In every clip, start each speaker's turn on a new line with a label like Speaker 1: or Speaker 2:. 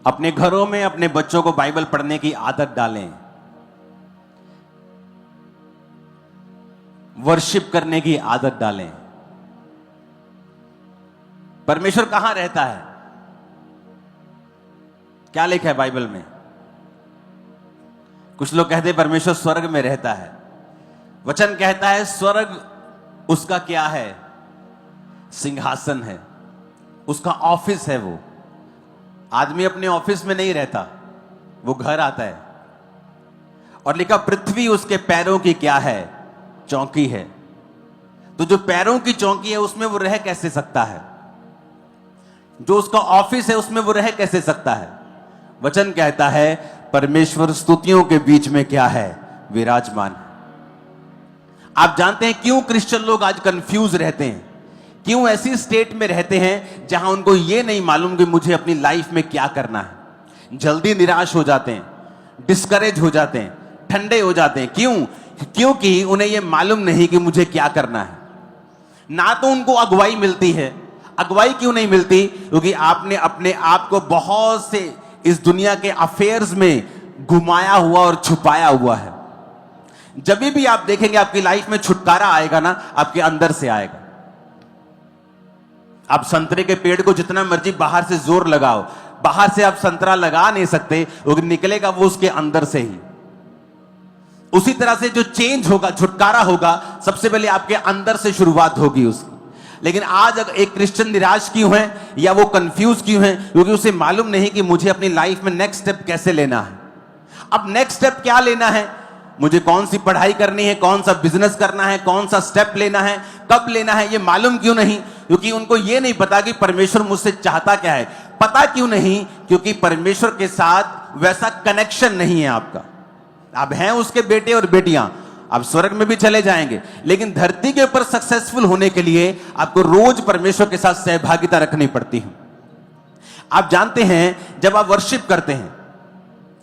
Speaker 1: अपने घरों में अपने बच्चों को बाइबल पढ़ने की आदत डालें, वर्शिप करने की आदत डालें। परमेश्वर कहां रहता है? क्या लिखा है बाइबल में? कुछ लोग कहते हैं परमेश्वर स्वर्ग में रहता है। वचन कहता है स्वर्ग उसका क्या है? सिंहासन है, उसका ऑफिस है। वो आदमी अपने ऑफिस में नहीं रहता, वो घर आता है। और लिखा पृथ्वी उसके पैरों की क्या है? चौकी है। तो जो पैरों की चौकी है उसमें वो रह कैसे सकता है? जो उसका ऑफिस है उसमें वो रह कैसे सकता है? वचन कहता है परमेश्वर स्तुतियों के बीच में क्या है? विराजमान। आप जानते हैं क्यों क्रिश्चियन लोग आज कंफ्यूज रहते हैं? क्यों ऐसी स्टेट में रहते हैं जहां उनको यह नहीं मालूम कि मुझे अपनी लाइफ में क्या करना है? जल्दी निराश हो जाते हैं, डिस्करेज हो जाते हैं, ठंडे हो जाते हैं। क्यों? क्योंकि उन्हें यह मालूम नहीं कि मुझे क्या करना है। ना तो उनको अगुवाई मिलती है। अगुवाई क्यों नहीं मिलती? क्योंकि आपने अपने आप को बहुत से इस दुनिया के अफेयर्स में घुमाया हुआ और छुपाया हुआ है। जब भी आप देखेंगे आपकी लाइफ में छुटकारा आएगा ना, आपके अंदर से आएगा। आप संतरे के पेड़ को जितना मर्जी बाहर से जोर लगाओ, बाहर से आप संतरा लगा नहीं सकते, क्योंकि निकलेगा वो उसके अंदर से ही। उसी तरह से जो चेंज होगा, छुटकारा होगा, सबसे पहले आपके अंदर से शुरुआत होगी उसकी। लेकिन आज अगर एक क्रिश्चियन निराश क्यों है या वो कंफ्यूज क्यों है? क्योंकि उसे मालूम नहीं कि मुझे अपनी लाइफ में नेक्स्ट स्टेप कैसे लेना है। अब नेक्स्ट स्टेप क्या लेना है? मुझे कौन सी पढ़ाई करनी है, कौन सा बिजनेस करना है, कौन सा स्टेप लेना है, कब लेना है, ये मालूम क्यों नहीं? क्योंकि उनको ये नहीं पता कि परमेश्वर मुझसे चाहता क्या है। पता क्यों नहीं? क्योंकि परमेश्वर के साथ वैसा कनेक्शन नहीं है आपका। आप हैं उसके बेटे और बेटियां, आप स्वर्ग में भी चले जाएंगे, लेकिन धरती के ऊपर सक्सेसफुल होने के लिए आपको रोज परमेश्वर के साथ सहभागिता रखनी पड़ती है। आप जानते हैं जब आप वर्शिप करते हैं,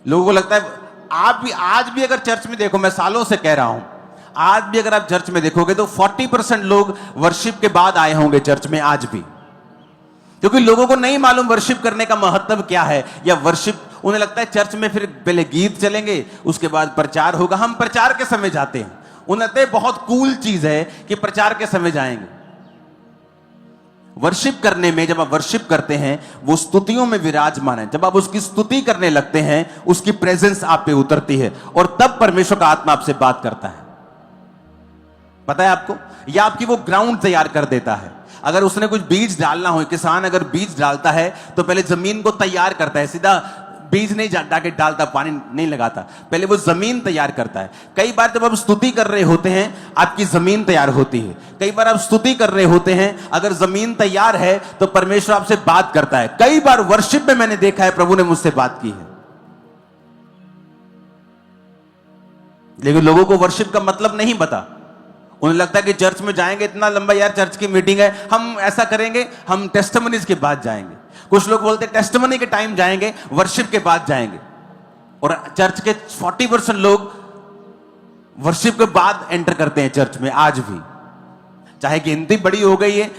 Speaker 1: लोगों को लगता है, आप भी आज भी अगर चर्च में देखो, मैं सालों से कह रहा हूं, आज भी अगर आप चर्च में देखोगे तो 40% लोग वर्शिप के बाद आए होंगे चर्च में आज भी। क्योंकि लोगों को नहीं मालूम वर्शिप करने का महत्व क्या है, या वर्शिप उन्हें लगता है चर्च में फिर पहले गीत चलेंगे, उसके बाद प्रचार होगा। हम प्रचार के समय जाते हैं, उन्हें लगता है बहुत कूल चीज है कि प्रचार के समय जाएंगे। वर्शिप करने में, जब आप वर्शिप करते हैं, वो स्तुतियों में विराजमान है। जब आप उसकी स्तुति करने लगते हैं, उसकी प्रेजेंस आप पे उतरती है और तब परमेश्वर का आत्मा आपसे बात करता है। पता है आपको? या आपकी वो ग्राउंड तैयार कर देता है। अगर उसने कुछ बीज डालना हो, किसान अगर बीज डालता है तो पहले जमीन को तैयार करता है। सीधा बीज नहीं जाके डालता, पानी नहीं लगाता, पहले वो जमीन तैयार करता है। कई बार जब आप स्तुति कर रहे होते हैं, आपकी जमीन तैयार होती है। कई बार आप स्तुति कर रहे होते हैं, अगर जमीन तैयार है तो परमेश्वर आपसे बात करता है। कई बार वर्शिप में मैंने देखा है प्रभु ने मुझसे बात की है। लेकिन लोगों को वर्शिप का मतलब नहीं पता। उन्हें लगता है कि चर्च में जाएंगे, इतना लंबा यार चर्च की मीटिंग है, हम ऐसा करेंगे, हम टेस्टिमनीज के बाद जाएंगे। कुछ लोग बोलते हैं टेस्टिमनी के टाइम जाएंगे, वर्शिप के बाद जाएंगे। और चर्च के 40% लोग वर्शिप के बाद एंटर करते हैं चर्च में आज भी। चाहे गिनती बड़ी हो गई है,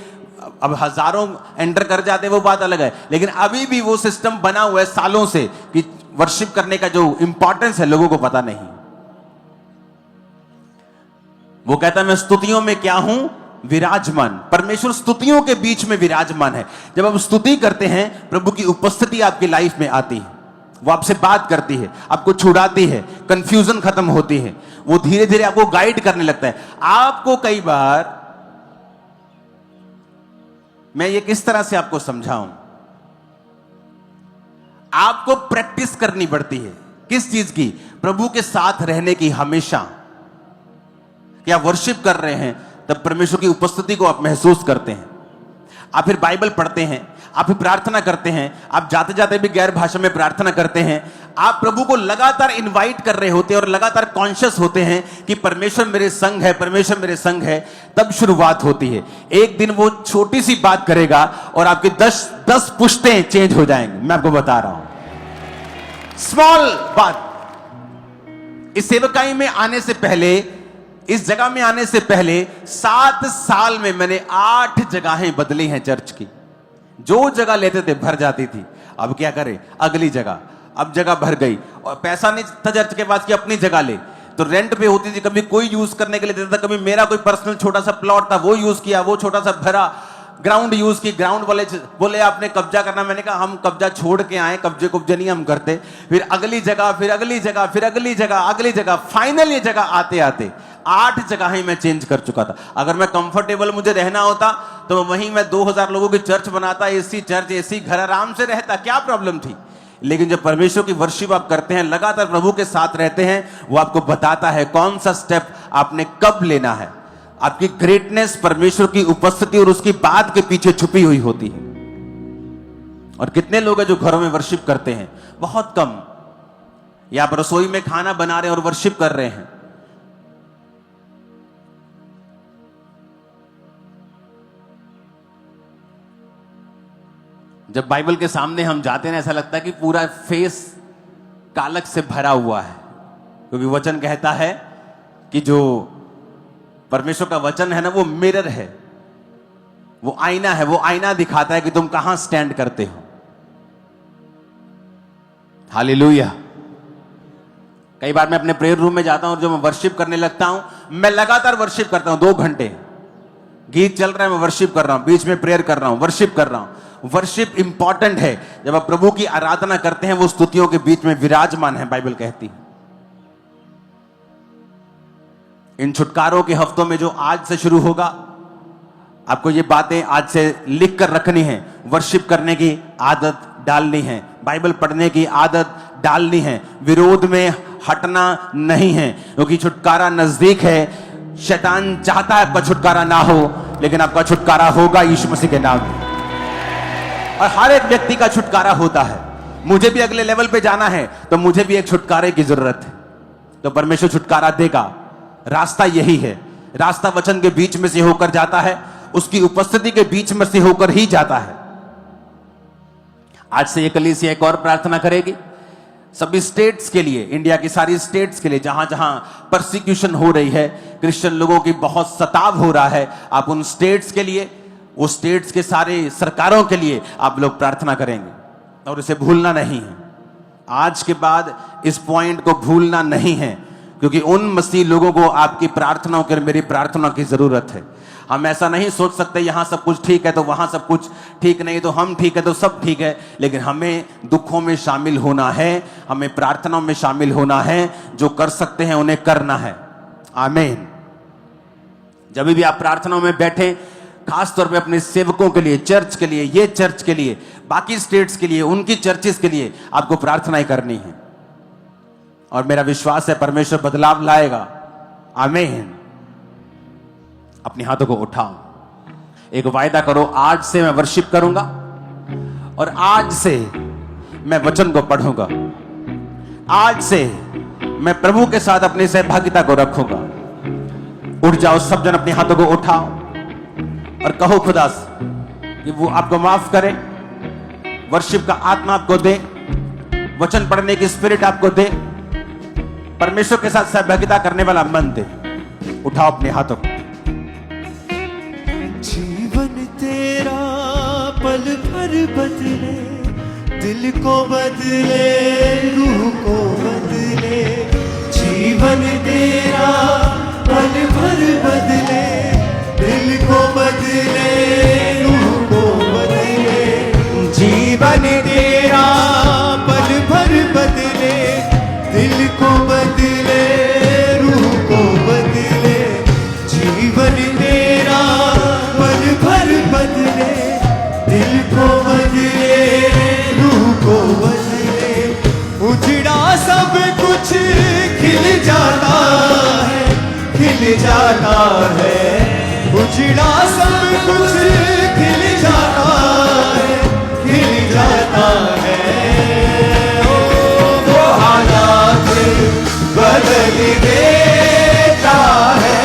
Speaker 1: अब हजारों एंटर कर जाते हैं, वो बात अलग है, लेकिन अभी भी वो सिस्टम बना हुआ है सालों से कि वर्शिप करने का जो इंपॉर्टेंस है लोगों को पता नहीं। वो कहता है मैं स्तुतियों में क्या हूं? विराजमान। परमेश्वर स्तुतियों के बीच में विराजमान है। जब आप स्तुति करते हैं, प्रभु की उपस्थिति आपकी लाइफ में आती है, वो आपसे बात करती है, आपको छुड़ाती है, कंफ्यूजन खत्म होती है, वो धीरे धीरे आपको गाइड करने लगता है। आपको कई बार, मैं ये किस तरह से आपको समझाऊं, आपको प्रैक्टिस करनी पड़ती है। किस चीज की? प्रभु के साथ रहने की। हमेशा क्या वर्शिप कर रहे हैं तब परमेश्वर की उपस्थिति को आप महसूस करते हैं। आप फिर बाइबल पढ़ते हैं, आप फिर प्रार्थना करते हैं, आप जाते जाते भी गैर भाषा में प्रार्थना करते हैं। आप प्रभु को लगातार इनवाइट कर रहे होते हैं और लगातार कॉन्शियस होते हैं कि परमेश्वर मेरे संग है, परमेश्वर मेरे संग है। तब शुरुआत होती है। एक दिन वो छोटी सी बात करेगा और आपकी 10 पुश्तें चेंज हो जाएंगी। मैं आपको बता रहा हूं, स्मॉल बात। इस सेवकाई में आने से पहले, इस जगह में आने से पहले 7 साल में मैंने 8 जगहें बदली हैं चर्च की। जो जगह लेते थे भर जाती थी। अब क्या करें, अगली जगह, अब जगह भर गई और पैसा नहीं था चर्च के पास कि अपनी जगह ले, तो रेंट पे होती थी, कभी कोई यूज करने के लिए देता था, कभी मेरा कोई पर्सनल छोटा सा प्लॉट था वो यूज किया, वो छोटा सा भरा, ग्राउंड यूज की, ग्राउंड वाले बोले आपने कब्जा करना, मैंने कहा हम कब्जा छोड़ के आए, कब्जे कुब्जे नहीं हम करते। फिर अगली जगह, फिर अगली जगह, फिर अगली जगह, अगली जगह, फाइनल ये जगह आते आते 8 जगह ही मैं चेंज कर चुका था। अगर मैं कंफर्टेबल मुझे रहना होता तो वहीं मैं 2000 लोगों की चर्च बनाता, एसी चर्च, एसी घर, आराम से रहता, क्या प्रॉब्लम थी। लेकिन जब परमेश्वर की वर्शिप आप करते हैं, लगातार प्रभु के साथ रहते हैं, वो आपको बताता है कौन सा स्टेप आपने कब लेना है। आपकी ग्रेटनेस परमेश्वर की उपस्थिति और उसकी बात के पीछे छुपी हुई होती है। और कितने लोग हैं जो घरों में वर्शिप करते हैं? बहुत कम। या आप रसोई में खाना बना रहे हैं और वर्शिप कर रहे हैं। जब बाइबल के सामने हम जाते हैं, ऐसा लगता है कि पूरा फेस कालक से भरा हुआ है, क्योंकि वचन कहता है कि जो परमेश्वर का वचन है ना, वो मिरर है, वो आईना है, वो आईना दिखाता है कि तुम कहां स्टैंड करते हो। हालेलुया। कई बार मैं अपने प्रेयर रूम में जाता हूं और जो मैं वर्शिप करने लगता हूं, मैं लगातार वर्शिप करता हूं 2 घंटे, गीत चल रहा है, मैं वर्शिप कर रहा हूं, बीच में प्रेयर कर रहा हूं, वर्शिप कर रहा हूं। वर्शिप इंपॉर्टेंट है। जब आप प्रभु की आराधना करते हैं, वो स्तुतियों के बीच में विराजमान है, बाइबल कहती है। इन छुटकारों के हफ्तों में जो आज से शुरू होगा, आपको ये बातें आज से लिख कर रखनी है। वर्शिप करने की आदत डालनी है, बाइबल पढ़ने की आदत डालनी है, विरोध में हटना नहीं है, क्योंकि छुटकारा नजदीक है। शैतान चाहता है आपका छुटकारा ना हो, लेकिन आपका छुटकारा होगा यीशु मसीह के नाम में। और हर एक व्यक्ति का छुटकारा होता है। मुझे भी अगले लेवल पे जाना है, तो मुझे भी एक छुटकारे की जरूरत है, तो परमेश्वर छुटकारा देगा। रास्ता यही है, रास्ता वचन के बीच में से होकर जाता है, उसकी उपस्थिति के बीच में से होकर ही जाता है। आज से ये कलीसिया एक और प्रार्थना करेगी सभी स्टेट्स के लिए, इंडिया की सारी स्टेट्स के लिए, जहां जहां परसिक्यूशन हो रही है, क्रिश्चियन लोगों की बहुत सताव हो रहा है। आप उन स्टेट्स के लिए, वो स्टेट्स के सारे सरकारों के लिए आप लोग प्रार्थना करेंगे, और इसे भूलना नहीं है। आज के बाद इस पॉइंट को भूलना नहीं है, क्योंकि उन मसीह लोगों को आपकी प्रार्थनाओं की, मेरी प्रार्थना की जरूरत है। हम ऐसा नहीं सोच सकते यहां सब कुछ ठीक है तो वहां सब कुछ ठीक नहीं, तो हम ठीक है तो सब ठीक है। लेकिन हमें दुखों में शामिल होना है, हमें प्रार्थनाओं में शामिल होना है, जो कर सकते हैं उन्हें करना है। आमीन। जब भी आप प्रार्थनाओं में बैठे, खासतौर पे अपने सेवकों के लिए, चर्च के लिए, ये चर्च के लिए, बाकी स्टेट्स के लिए, उनकी चर्चेस के लिए आपको प्रार्थनाएं करनी है। और मेरा विश्वास है परमेश्वर बदलाव लाएगा। आमीन। अपने हाथों को उठाओ, एक वायदा करो, आज से मैं वर्शिप करूंगा और आज से मैं वचन को पढ़ूंगा, आज से मैं प्रभु के साथ अपनी सहभागिता को रखूंगा। उठ जाओ सब जन, अपने हाथों को उठाओ और कहो खुदा कि वो आपको माफ करे, वर्शिप का आत्मा आपको दे, वचन पढ़ने की स्पिरिट आपको दे, परमेश्वर के साथ सहभागिता करने वाला मन दे। उठाओ अपने हाथों को।
Speaker 2: जीवन तेरा पल भर बदले, दिल को बदले, रूह को बदले। जीवन तेरा पल भर बदले, दिल को बदले, रूह को बदले। जीवन तेरा पल भर बदले, दिल को बदले, रूह को बदले। जीवन तेरा पल भर बदले, दिल को बदले, रूह को बदले। उजड़ा सब कुछ खिल जाता है, खिल जाता है। उजड़ा सब कुछ खिल जाता है, खिल जाता है। वो हालात बदल देता है,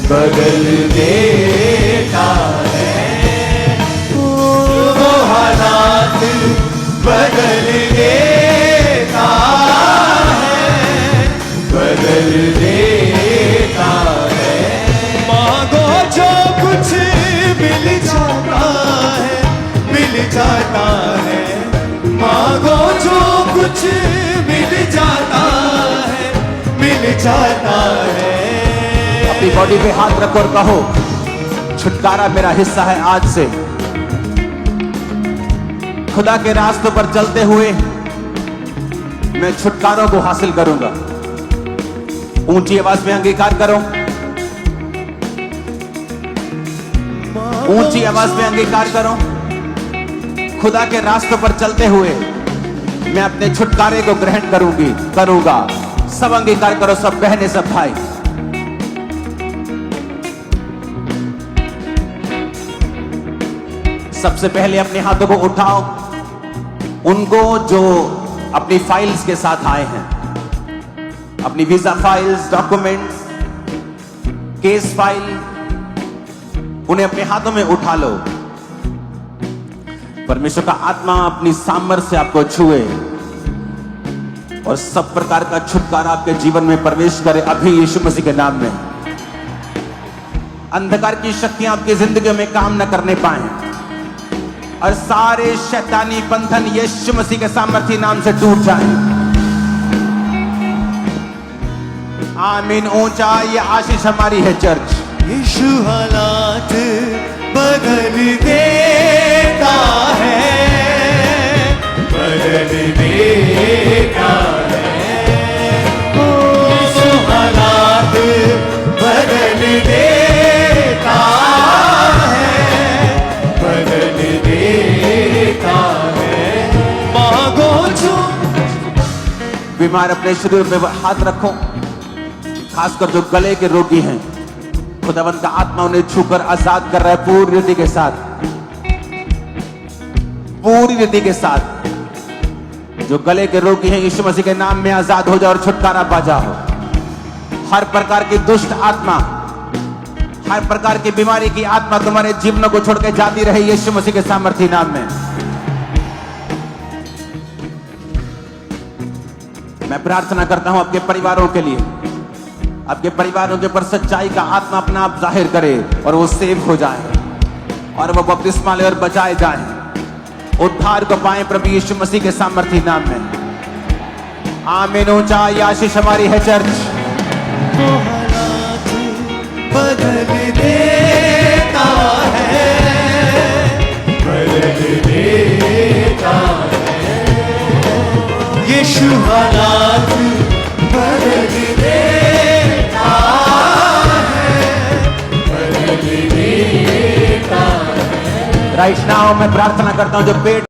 Speaker 2: बदल देता है। वो हालात बदल देता है, बदल देता है। मांगो जो कुछ
Speaker 1: बॉडी पे हाथ रखो और कहो, छुटकारा मेरा हिस्सा है आज से। खुदा के रास्तों पर चलते हुए मैं छुटकारों को हासिल करूंगा। ऊंची आवाज में अंगीकार करो, ऊंची आवाज में अंगीकार करो। खुदा के रास्तों पर चलते हुए मैं अपने छुटकारे को ग्रहण करूंगा। सब अंगीकार करो, सब बहनें, सब भाई। सबसे पहले अपने हाथों को उठाओ, उनको जो अपनी फाइल्स के साथ आए हैं, अपनी visa files, documents, case file, उन्हें अपने हाथों में उठा लो। परमेश्वर का आत्मा अपनी सामर्थ्य से आपको छुए और सब प्रकार का छुटकारा आपके जीवन में प्रवेश करे अभी यीशु मसीह के नाम में। अंधकार की शक्तियां आपकी जिंदगी में काम न करने पाए और सारे शैतानी बंधन यीशु मसीह के सामर्थ्य नाम से टूट जाएं। आमीन। ऊंचा ये आशीष हमारी है चर्च।
Speaker 2: यीशु हालात बदल देता है, बदल देता है। यीशु हालात बदल देता है, बदल देता है। मांगो जो
Speaker 1: बीमार अपने शरीर में हाथ रखो, खासकर जो गले के रोगी हैं, खुदावंद का आत्मा उन्हें छूकर आजाद कर रहा है पूरी रीति के साथ, पूरी रीति के साथ। जो गले के रोगी हैं यीशु मसीह के नाम में आजाद हो जाओ और छुटकारा पा जाओ। हर प्रकार की दुष्ट आत्मा, हर प्रकार की बीमारी की आत्मा तुम्हारे जीवनों को छोड़ के जाती रहे यीशु मसीह के सामर्थ्य नाम में। मैं प्रार्थना करता हूं आपके परिवारों के लिए, आपके परिवारों के ऊपर सच्चाई का आत्मा अपना आप जाहिर करे और वो सेव हो जाए और वो बपतिस्मा ले और बचाए जाए, उद्धार को पाए प्रभु यीशु मसीह के सामर्थ्य नाम में। आमीन। ऊंचा ये आशीष हमारी है चर्च।
Speaker 2: हालात बदल देता है, बदल देता है। यीशु हालात बदल देता है, बदल देता है।
Speaker 1: राइट नाउ मैं प्रार्थना करता हूं जो पेट